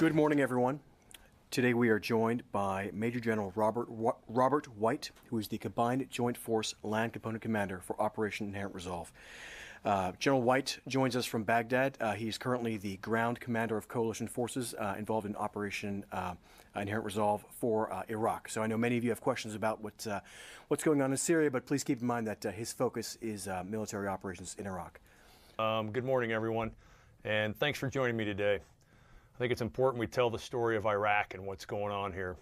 Good morning, everyone. Today we are joined by Major General Robert White, who is the Combined Joint Force Land Component Commander for Operation Inherent Resolve. General White joins us from Baghdad. He's currently the ground commander of coalition forces involved in Operation Inherent Resolve for Iraq. So I know many of you have questions about what's going on in Syria, but please keep in mind that his focus is military operations in Iraq. Good morning, everyone, and thanks for joining me today. I think it's important we tell the story of Iraq and what's going on here.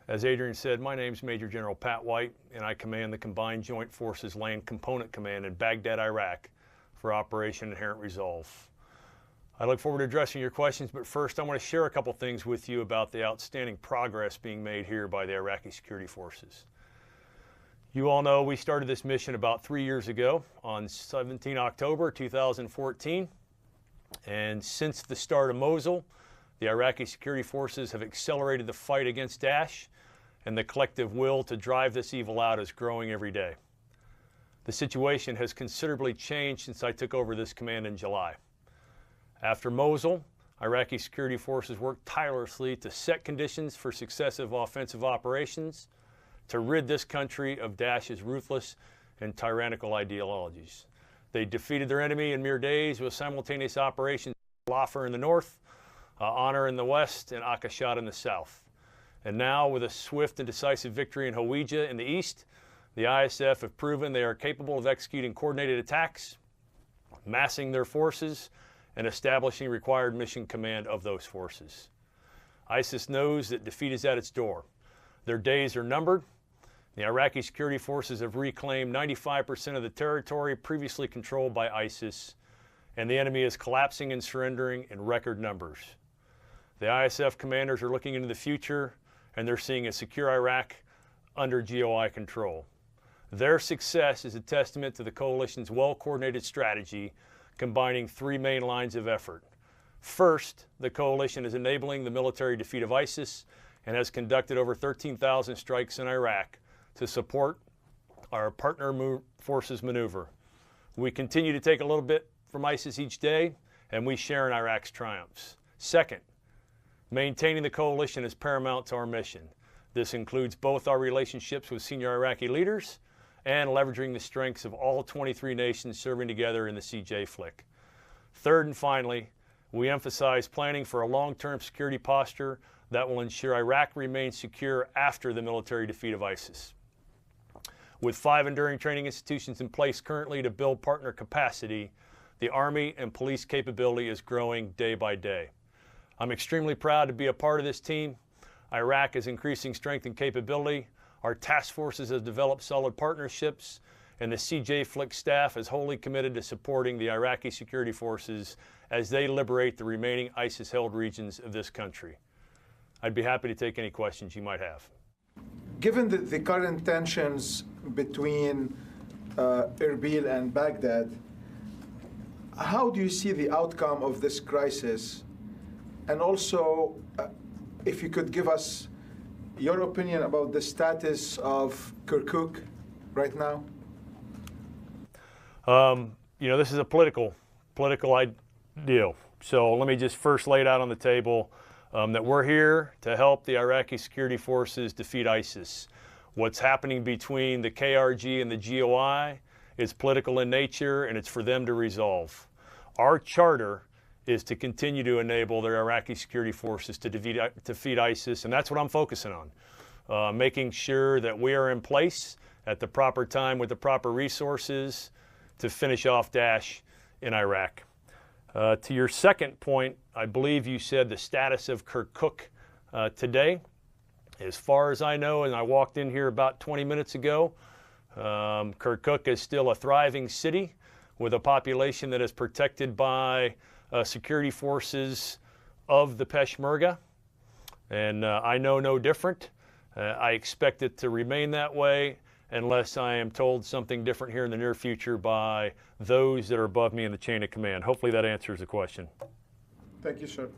As Adrian said, my name's Major General Pat White, and I command the Combined Joint Forces Land Component Command in Baghdad, Iraq for Operation Inherent Resolve. I look forward to addressing your questions, but first I want to share a couple things with you about the outstanding progress being made here by the Iraqi security forces. You all know we started this mission about 3 years ago on 17 October 2014. And since the start of Mosul, the Iraqi security forces have accelerated the fight against Daesh, and the collective will to drive this evil out is growing every day. The situation has considerably changed since I took over this command in July. After Mosul, Iraqi security forces worked tirelessly to set conditions for successive offensive operations to rid this country of Daesh's ruthless and tyrannical ideologies. They defeated their enemy in mere days with simultaneous operations in Al-Afar in the north, Honor in the west, and Akashat in the south. And now, with a swift and decisive victory in Hawija in the east, the ISF have proven they are capable of executing coordinated attacks, massing their forces, and establishing required mission command of those forces. ISIS knows that defeat is at its door. Their days are numbered. The Iraqi security forces have reclaimed 95% of the territory previously controlled by ISIS, and the enemy is collapsing and surrendering in record numbers. The ISF commanders are looking into the future, and they're seeing a secure Iraq under GOI control. Their success is a testament to the coalition's well-coordinated strategy, combining three main lines of effort. First, the coalition is enabling the military defeat of ISIS and has conducted over 13,000 strikes in Iraq to support our partner forces maneuver. We continue to take a little bit from ISIS each day, and we share in Iraq's triumphs. Second, maintaining the coalition is paramount to our mission. This includes both our relationships with senior Iraqi leaders and leveraging the strengths of all 23 nations serving together in the CJ-FLIC. Third and finally, we emphasize planning for a long-term security posture that will ensure Iraq remains secure after the military defeat of ISIS. With 5 enduring training institutions in place currently to build partner capacity, the Army and police capability is growing day by day. I'm extremely proud to be a part of this team. Iraq is increasing strength and capability. Our task forces have developed solid partnerships, and the CJ-FLIC staff is wholly committed to supporting the Iraqi security forces as they liberate the remaining ISIS-held regions of this country. I'd be happy to take any questions you might have. Given the current tensions between Erbil and Baghdad, how do you see the outcome of this crisis? And also, if you could give us your opinion about the status of Kirkuk right now? You know, this is a political deal. So let me just first lay it out on the table that we're here to help the Iraqi security forces defeat ISIS. What's happening between the KRG and the GOI is political in nature, and it's for them to resolve. Our charter is to continue to enable the Iraqi security forces to defeat ISIS, and that's what I'm focusing on, making sure that we are in place at the proper time with the proper resources to finish off Daesh in Iraq. To your second point, I believe you said the status of Kirkuk today. As far as I know, and I walked in here about 20 minutes ago, Kirkuk is still a thriving city with a population that is protected by security forces of the Peshmerga, and I know no different. I expect it to remain that way unless I am told something different here in the near future by those that are above me in the chain of command. Hopefully that answers the question. Thank you, sir.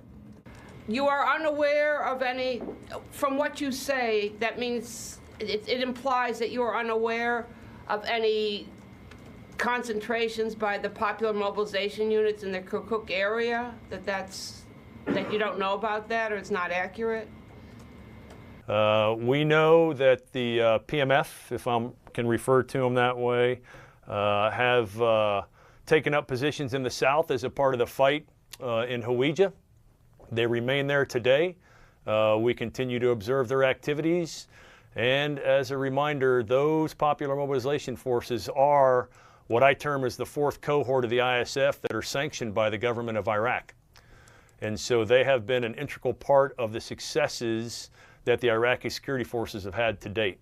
You are unaware of any, from what you say, that means it implies that you are unaware of any concentrations by the popular mobilization units in the Kirkuk area, that's that you don't know about that, or it's not accurate? We know that the PMF, if I can refer to them that way, have taken up positions in the south as a part of the fight in Hawija. They remain there today. We continue to observe their activities. And as a reminder, those Popular Mobilization Forces are what I term as the fourth cohort of the ISF that are sanctioned by the government of Iraq. And so they have been an integral part of the successes that the Iraqi security forces have had to date.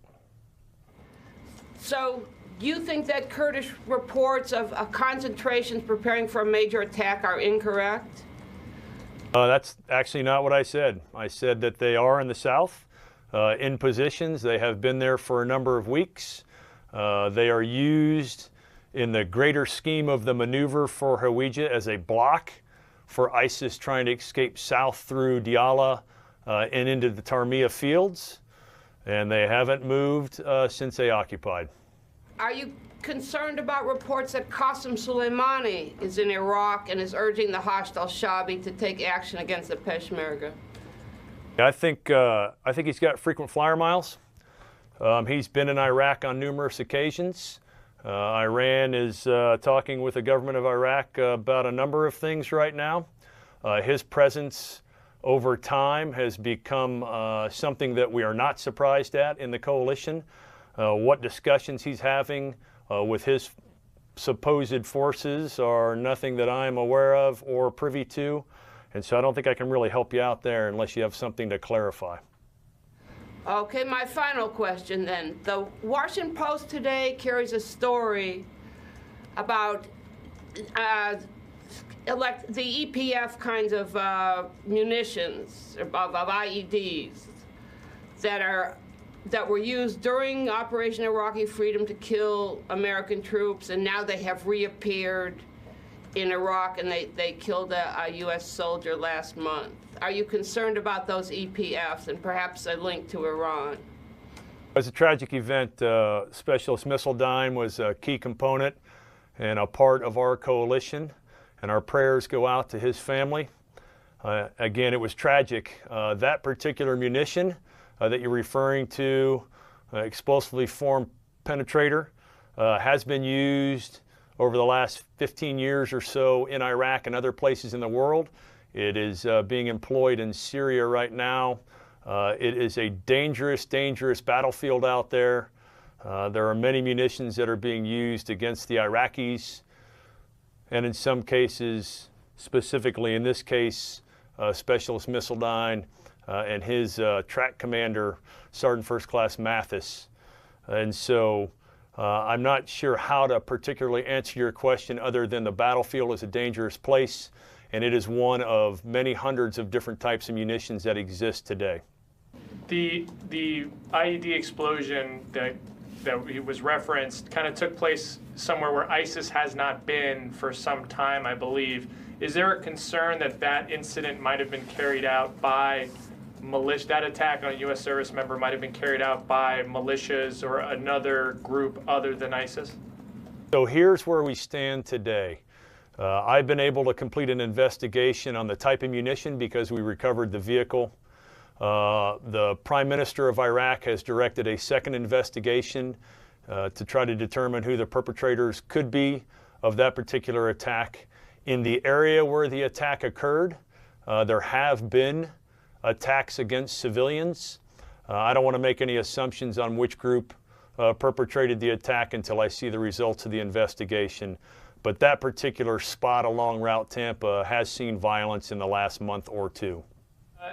So you think that Kurdish reports of concentrations preparing for a major attack are incorrect? That's actually not what I said. I said that they are in the south, in positions. They have been there for a number of weeks. They are used in the greater scheme of the maneuver for Hawija as a block for ISIS trying to escape south through Diyala and into the Tarmiya fields. And they haven't moved since they occupied. Are you concerned about reports that Qasem Soleimani is in Iraq and is urging the hostile Shabi to take action against the Peshmerga? I think he's got frequent flyer miles. He's been in Iraq on numerous occasions. Iran is talking with the government of Iraq about a number of things right now. His presence over time has become something that we are not surprised at in the coalition. What discussions he's having with his supposed forces are nothing that I'm aware of or privy to. And so I don't think I can really help you out there unless you have something to clarify. Okay, my final question then. The Washington Post today carries a story about the EPF kinds of munitions, of IEDs, that were used during Operation Iraqi Freedom to kill American troops, and now they have reappeared in Iraq, and they killed a U.S. soldier last month. Are you concerned about those EPFs and perhaps a link to Iran? It was a tragic event. Specialist Missile Dyne was a key component and a part of our coalition, and our prayers go out to his family. Again, it was tragic. That particular munition that you're referring to, explosively formed penetrator, has been used over the last 15 years or so in Iraq and other places in the world. It is being employed in Syria right now. It is a dangerous, dangerous battlefield out there. There are many munitions that are being used against the Iraqis, and in some cases, specifically in this case, Specialist Missile Dyne and his track commander, Sergeant First Class Mathis. And so I'm not sure how to particularly answer your question other than the battlefield is a dangerous place, and it is one of many hundreds of different types of munitions that exist today. The IED explosion that was referenced kind of took place somewhere where ISIS has not been for some time, I believe. Is there a concern that that incident might have been carried out by militia, that attack on a U.S. service member might have been carried out by militias or another group other than ISIS? So here's where we stand today. I've been able to complete an investigation on the type of munition because we recovered the vehicle. The Prime Minister of Iraq has directed a second investigation to try to determine who the perpetrators could be of that particular attack. In the area where the attack occurred, there have been attacks against civilians. I don't want to make any assumptions on which group perpetrated the attack until I see the results of the investigation. But that particular spot along Route Tampa has seen violence in the last month or two.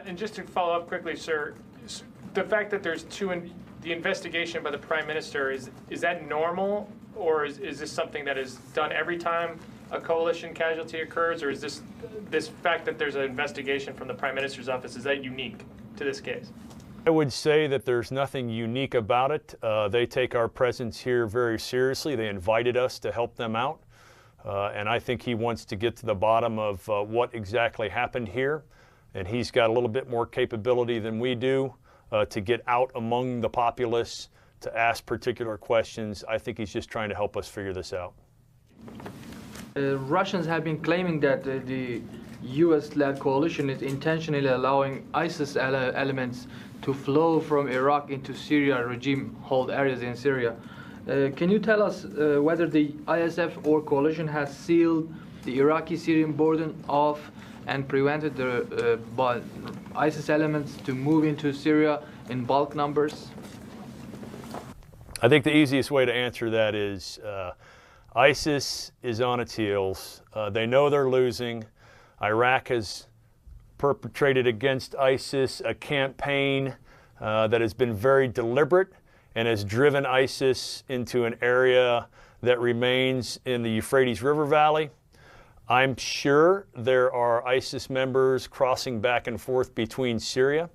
And just to follow up quickly, sir, the fact that there's the investigation by the Prime Minister, is that normal, or is this something that is done every time a coalition casualty occurs, or is this fact that there's an investigation from the Prime Minister's office, is that unique to this case? I would say that there's nothing unique about it. They take our presence here very seriously. They invited us to help them out, and I think he wants to get to the bottom of what exactly happened here, and he's got a little bit more capability than we do to get out among the populace to ask particular questions. I think he's just trying to help us figure this out. Russians have been claiming that the U.S.-led coalition is intentionally allowing ISIS elements to flow from Iraq into Syria regime-held areas in Syria. Can you tell us whether the ISF or coalition has sealed the Iraqi-Syrian border off and prevented the ISIS elements to move into Syria in bulk numbers? I think the easiest way to answer that is ISIS is on its heels. They know they're losing. Iraq has perpetrated against ISIS a campaign that has been very deliberate and has driven ISIS into an area that remains in the Euphrates River Valley. I'm sure there are ISIS members crossing back and forth between Syria,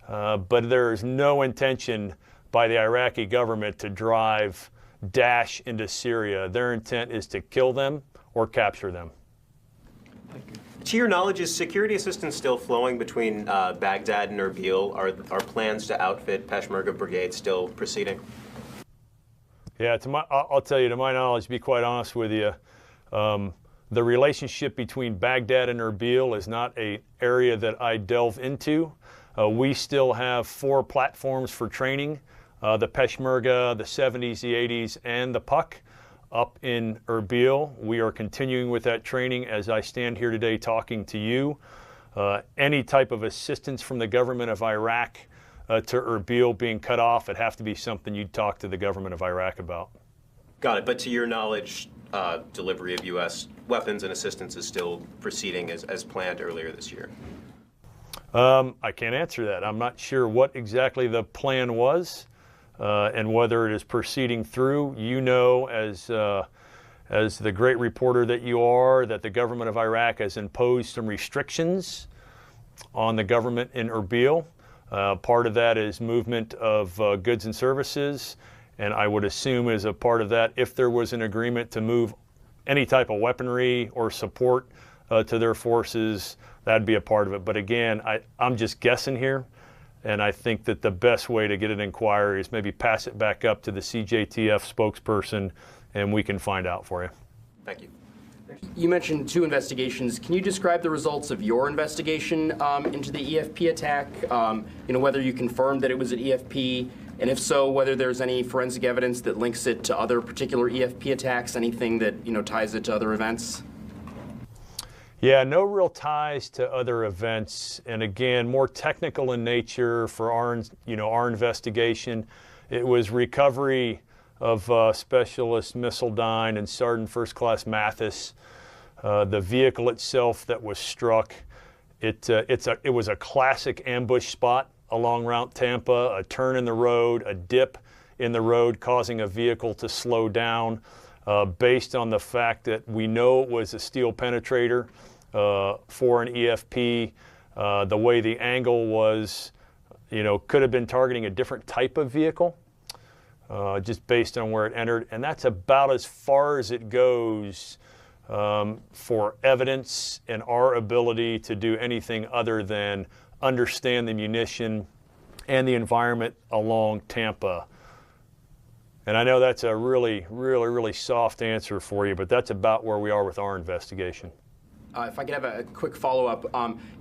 but there is no intention by the Iraqi government to drive Daesh into Syria. Their intent is to kill them or capture them. Thank you. To your knowledge, is security assistance still flowing between Baghdad and Erbil? Are plans to outfit Peshmerga brigades still proceeding? Yeah, I'll tell you, to my knowledge, to be quite honest with you, the relationship between Baghdad and Erbil is not an area that I delve into. We still have 4 platforms for training, the Peshmerga, the 70s, the 80s, and the PUC up in Erbil. We are continuing with that training as I stand here today talking to you. Any type of assistance from the government of Iraq to Erbil being cut off, it'd have to be something you'd talk to the government of Iraq about. Got it. But to your knowledge, delivery of U.S. weapons and assistance is still proceeding as planned earlier this year? I can't answer that. I'm not sure what exactly the plan was and whether it is proceeding through. You know, as the great reporter that you are, that the government of Iraq has imposed some restrictions on the government in Erbil. Part of that is movement of goods and services, and I would assume as a part of that, if there was an agreement to move any type of weaponry or support to their forces, that'd be a part of it. But again, I'm just guessing here, and I think that the best way to get an inquiry is maybe pass it back up to the CJTF spokesperson, and we can find out for you. Thank you. You mentioned 2 investigations. Can you describe the results of your investigation into the EFP attack? Whether you confirmed that it was an EFP, and if so, whether there's any forensic evidence that links it to other particular EFP attacks, anything that ties it to other events? Yeah, no real ties to other events, and again, more technical in nature for our investigation. It was recovery of Specialist Missildine and Sergeant First Class Mathis. The vehicle itself that was struck, it was a classic ambush spot along Route Tampa, a turn in the road, a dip in the road causing a vehicle to slow down based on the fact that we know it was a steel penetrator for an EFP. The way the angle was, could have been targeting a different type of vehicle just based on where it entered. And that's about as far as it goes for evidence and our ability to do anything other than understand the munition and the environment along Tampa. And I know that's a really, really, really soft answer for you, but that's about where we are with our investigation. If I could have a quick follow-up.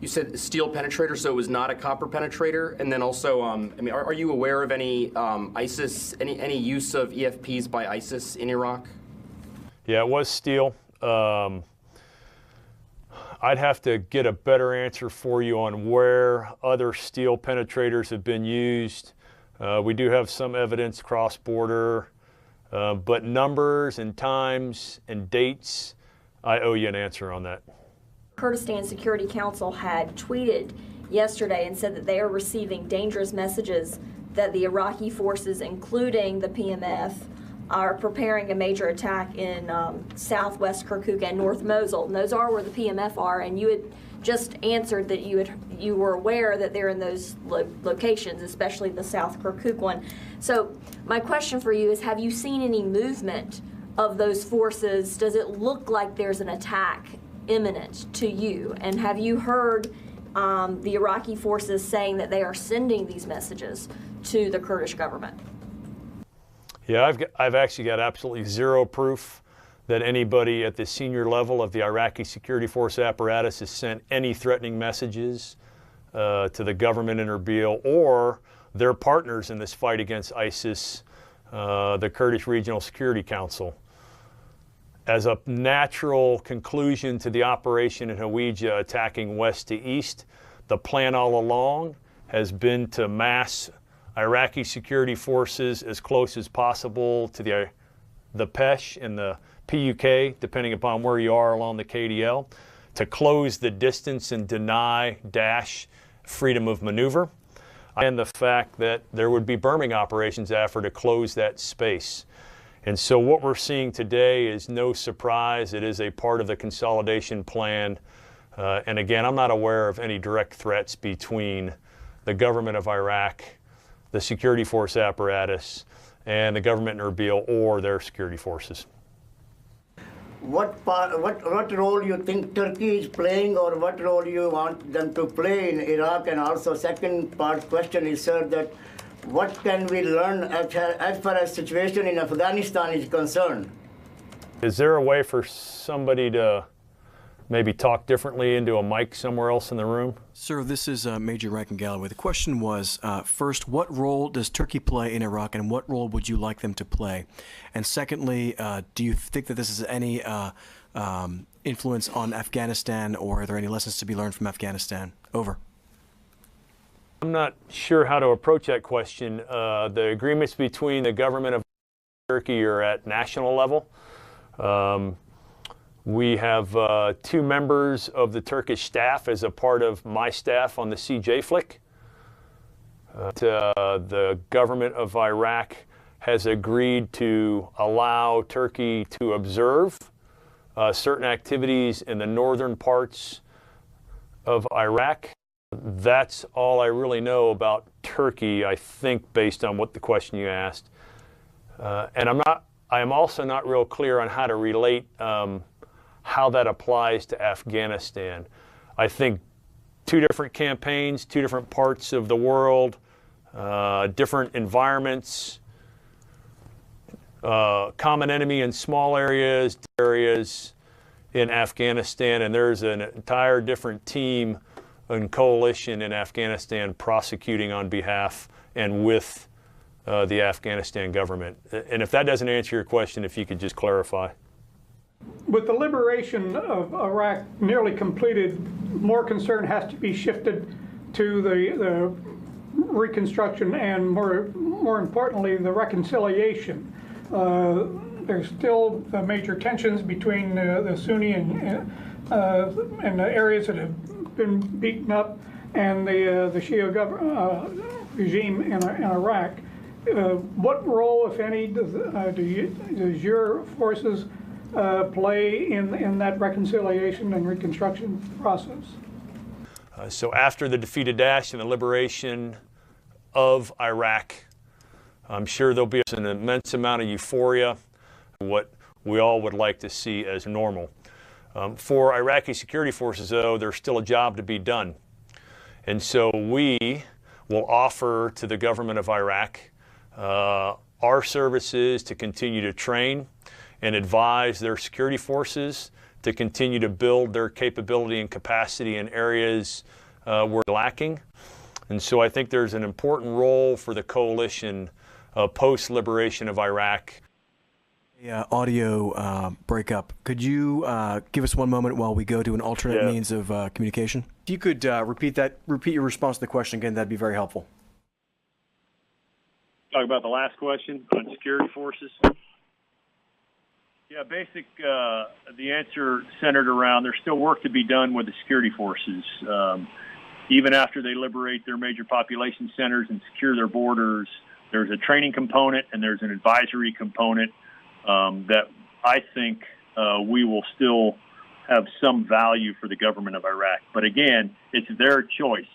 You said steel penetrator, so it was not a copper penetrator. And then also, are you aware of any ISIS, any use of EFPs by ISIS in Iraq? Yeah, it was steel. I'd have to get a better answer for you on where other steel penetrators have been used. We do have some evidence cross-border, but numbers and times and dates, I owe you an answer on that. Kurdistan Security Council had tweeted yesterday and said that they are receiving dangerous messages that the Iraqi forces, including the PMF, are preparing a major attack in southwest Kirkuk and North Mosul. And those are where the PMF are, and you had just answered that you were aware that they're in those locations, especially the South Kirkuk one. So my question for you is, have you seen any movement of those forces? Does it look like there's an attack imminent to you? And have you heard the Iraqi forces saying that they are sending these messages to the Kurdish government? Yeah, I've actually got absolutely zero proof that anybody at the senior level of the Iraqi security force apparatus has sent any threatening messages to the government in Erbil or their partners in this fight against ISIS, the Kurdish Regional Security Council. As a natural conclusion to the operation in Hawija attacking west to east, the plan all along has been to mass Iraqi security forces as close as possible to the PESH and the PUK, depending upon where you are along the KDL, to close the distance and deny Daesh freedom of maneuver, and the fact that there would be berming operations after to close that space. And so what we're seeing today is no surprise. It is a part of the consolidation plan. And again, I'm not aware of any direct threats between the government of Iraq, the security force apparatus, and the government in Erbil or their security forces. What role you think Turkey is playing, or what role you want them to play in Iraq? And also, second part question is, sir, that what can we learn as far as situation in Afghanistan is concerned? Is there a way for somebody to maybe talk differently into a mic somewhere else in the room? Sir, this is Major Rankin Galloway. The question was, first, what role does Turkey play in Iraq, and what role would you like them to play? And secondly, do you think that this is any influence on Afghanistan, or are there any lessons to be learned from Afghanistan? Over. I'm not sure how to approach that question. The agreements between the government of Turkey are at national level. We have 2 members of the Turkish staff as a part of my staff on the CJTF-OIR. The government of Iraq has agreed to allow Turkey to observe certain activities in the northern parts of Iraq. That's all I really know about Turkey, I think, based on what the question you asked. And I am also not real clear on how to relate how that applies to Afghanistan. I think 2 different campaigns, 2 different parts of the world, different environments, common enemy in small areas in Afghanistan, and there's an entire different team and coalition in Afghanistan prosecuting on behalf and with the Afghanistan government. And if that doesn't answer your question, if you could just clarify. With the liberation of Iraq nearly completed, more concern has to be shifted to the reconstruction and, more importantly, the reconciliation. There's still major tensions between the Sunni and the areas that have been beaten up and the Shia regime in Iraq. What role, if any, does your forces play in that reconciliation and reconstruction process? So after the defeat of Daesh and the liberation of Iraq, I'm sure there'll be an immense amount of euphoria, what we all would like to see as normal. For Iraqi security forces, though, there's still a job to be done. And so we will offer to the government of Iraq our services to continue to train and advise their security forces to continue to build their capability and capacity in areas where they're lacking. And so I think there's an important role for the coalition post-liberation of Iraq. Audio breakup. Could you give us one moment while we go to an alternate means of communication? If you could repeat your response to the question again, that'd be very helpful. Talk about the last question on security forces. Yeah, the answer centered around there's still work to be done with the security forces. Even after they liberate their major population centers and secure their borders, there's a training component and there's an advisory component that I think we will still have some value for the government of Iraq. But again, it's their choice.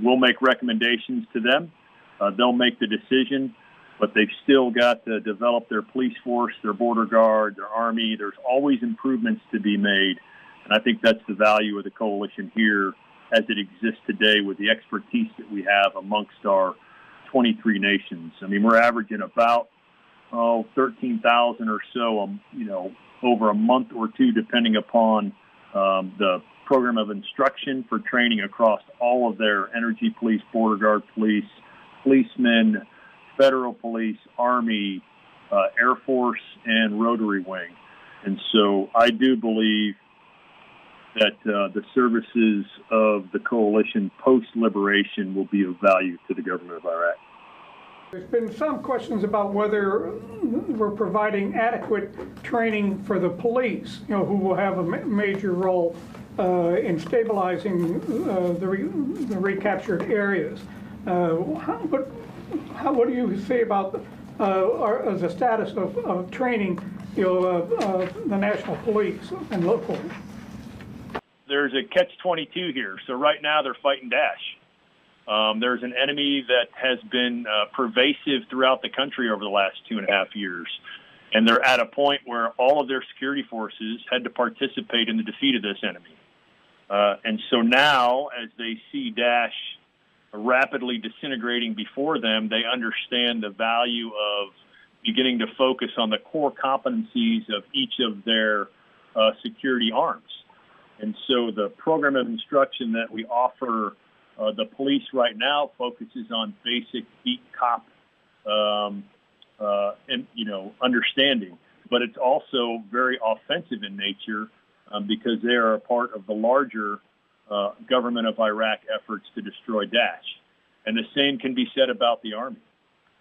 We'll make recommendations to them. They'll make the decision, but they've still got to develop their police force, their border guard, their army. There's always improvements to be made. And I think that's the value of the coalition here as it exists today with the expertise that we have amongst our 23 nations. I mean, we're averaging about 13,000 or so, over a month or two, depending upon the program of instruction for training across all of their energy police, border guard police, policemen, federal police, Army, Air Force, and Rotary Wing. And so I do believe that the services of the coalition post-liberation will be of value to the government of Iraq. There's been some questions about whether we're providing adequate training for the police, who will have a major role in stabilizing the recaptured areas. What do you say about the status of training, the national police and local? There's a catch-22 here. So right now they're fighting Daesh. There's an enemy that has been pervasive throughout the country over the last 2.5 years. And they're at a point where all of their security forces had to participate in the defeat of this enemy. And so now, as they see Daesh rapidly disintegrating before them, they understand the value of beginning to focus on the core competencies of each of their security arms. And so the program of instruction that we offer the police right now focuses on basic beat cop understanding, but it's also very offensive in nature because they are a part of the larger government of Iraq efforts to destroy Daesh. And the same can be said about the Army.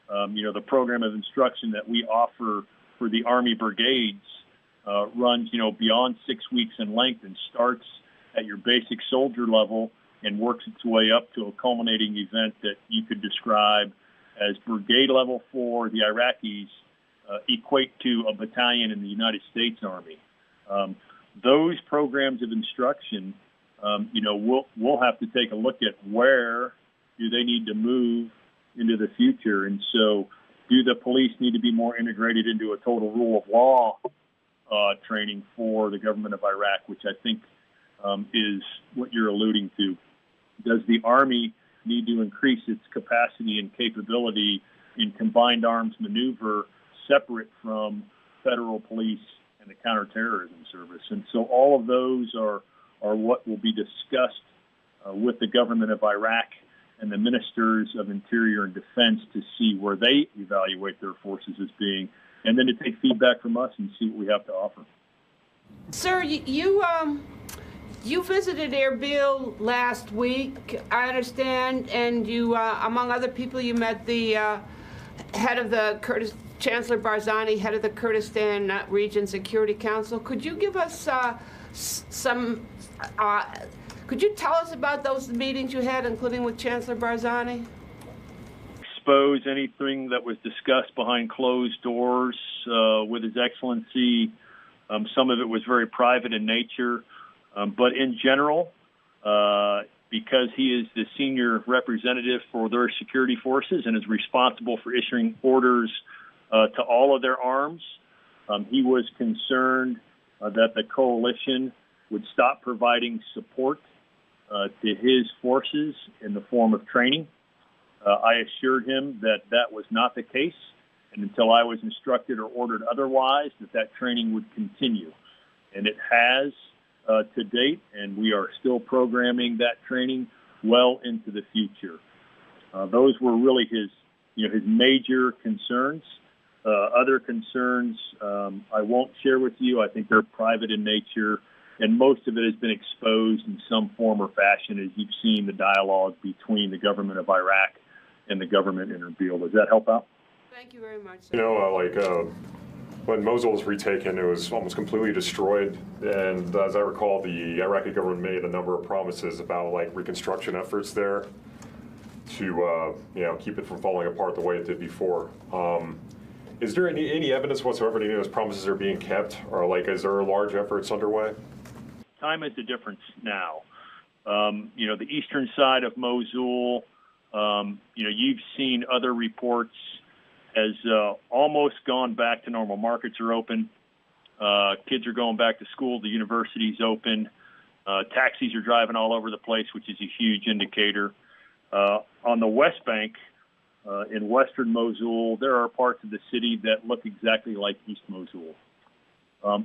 The program of instruction that we offer for the Army brigades runs, beyond 6 weeks in length and starts at your basic soldier level and works its way up to a culminating event that you could describe as brigade level for the Iraqis equate to a battalion in the United States Army. Those programs of instruction, we'll have to take a look at where do they need to move into the future. And so do the police need to be more integrated into a total rule of law training for the government of Iraq, which I think is what you're alluding to. Does the Army need to increase its capacity and capability in combined arms maneuver separate from federal police and the counterterrorism service? And so all of those are what will be discussed with the government of Iraq and the ministers of Interior and Defense to see where they evaluate their forces as being, and then to take feedback from us and see what we have to offer. Sir, you visited Erbil last week, I understand, and you, among other people, you met the head of the Chancellor Barzani, head of the Kurdistan Region Security Council. Could you give us could you tell us about those meetings you had, including with Chancellor Barzani? Expose anything that was discussed behind closed doors with His Excellency. Some of it was very private in nature. But in general, because he is the senior representative for their security forces and is responsible for issuing orders to all of their arms, he was concerned that the coalition would stop providing support to his forces in the form of training. I assured him that that was not the case, and until I was instructed or ordered otherwise, that training would continue. And it has to date, and we are still programming that training well into the future. Those were really his major concerns. Other concerns I won't share with you. I think they're private in nature, and most of it has been exposed in some form or fashion as you've seen the dialogue between the government of Iraq and the government in Erbil. Does that help out? Thank you very much. When Mosul was retaken, it was almost completely destroyed. And as I recall, the Iraqi government made a number of promises about reconstruction efforts there to keep it from falling apart the way it did before. Is there any evidence whatsoever that any of those promises are being kept, or is there large efforts underway? Time is the difference now. The eastern side of Mosul, you've seen other reports, has almost gone back to normal. Markets are open. Kids are going back to school. The university's open. Taxis are driving all over the place, which is a huge indicator. On the West Bank, in western Mosul, there are parts of the city that look exactly like East Mosul.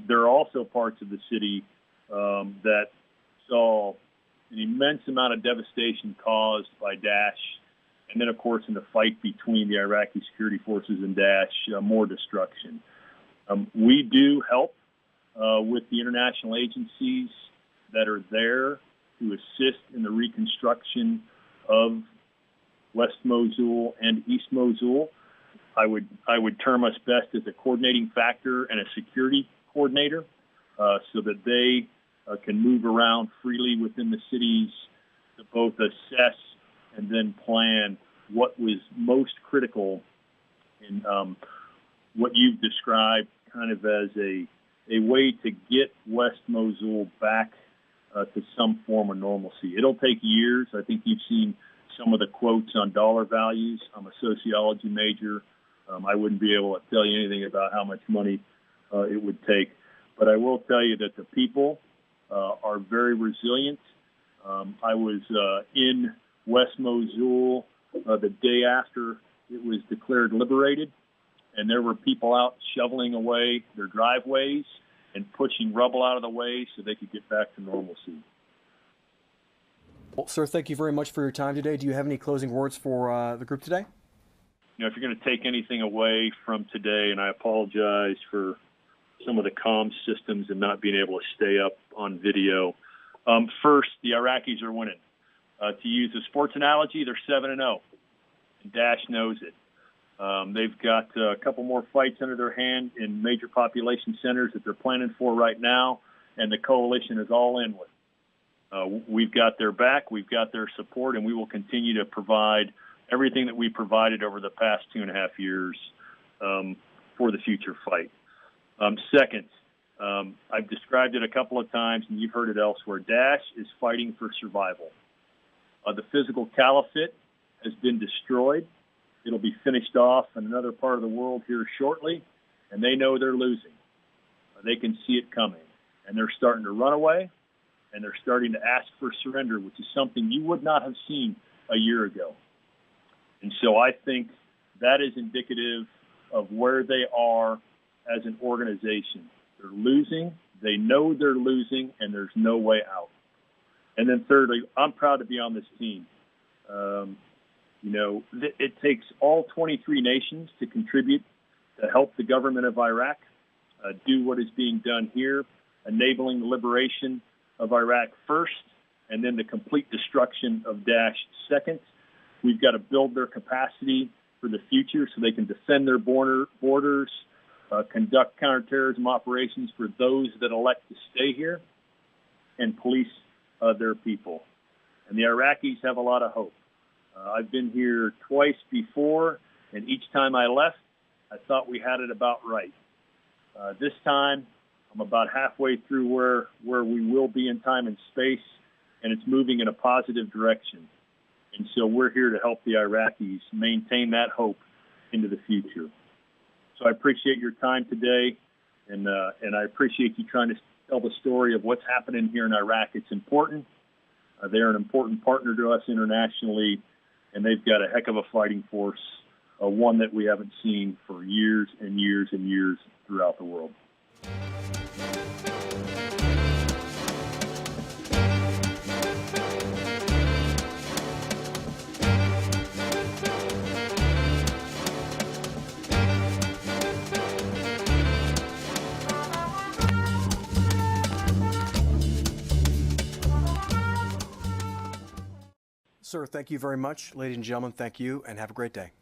There are also parts of the city that saw an immense amount of devastation caused by Daesh. And then, of course, in the fight between the Iraqi security forces and Daesh, more destruction. We do help with the international agencies that are there to assist in the reconstruction of West Mosul and East Mosul. I would term us best as a coordinating factor and a security coordinator, so that they can move around freely within the cities to both assess and then plan what was most critical in what you've described kind of as a way to get West Mosul back to some form of normalcy. It'll take years. I think you've seen some of the quotes on dollar values. I'm a sociology major. I wouldn't be able to tell you anything about how much money it would take. But I will tell you that the people are very resilient. I was in West Mosul the day after it was declared liberated, and there were people out shoveling away their driveways and pushing rubble out of the way so they could get back to normalcy. Well, sir, thank you very much for your time today. Do you have any closing words for the group today? You know, if you're going to take anything away from today, and I apologize for some of the comm systems and not being able to stay up on video. First, the Iraqis are winning. To use a sports analogy, they're 7-0, and Daesh knows it. They've got a couple more fights under their hand in major population centers that they're planning for right now, and the coalition is all in with. We've got their back, we've got their support, and we will continue to provide everything that we provided over the past 2.5 years for the future fight. Second, I've described it a couple of times, and you've heard it elsewhere. Daesh is fighting for survival. The physical caliphate has been destroyed. It'll be finished off in another part of the world here shortly, and they know they're losing. They can see it coming, and they're starting to run away, and they're starting to ask for surrender, which is something you would not have seen a year ago. And so I think that is indicative of where they are as an organization. They're losing, they know they're losing, and there's no way out. And then thirdly, I'm proud to be on this team. It takes all 23 nations to contribute to help the government of Iraq do what is being done here, enabling the liberation of Iraq first, and then the complete destruction of Daesh second. We've got to build their capacity for the future so they can defend their borders, conduct counterterrorism operations for those that elect to stay here, and police their people. And the Iraqis have a lot of hope. I've been here twice before, and each time I left, I thought we had it about right. This time, I'm about halfway through where we will be in time and space, and it's moving in a positive direction. And so we're here to help the Iraqis maintain that hope into the future. So I appreciate your time today, and I appreciate you trying to tell the story of what's happening here in Iraq. It's important. They're an important partner to us internationally, and they've got a heck of a fighting force, one that we haven't seen for years and years and years throughout the world. Sir, thank you very much. Ladies and gentlemen, thank you, and have a great day.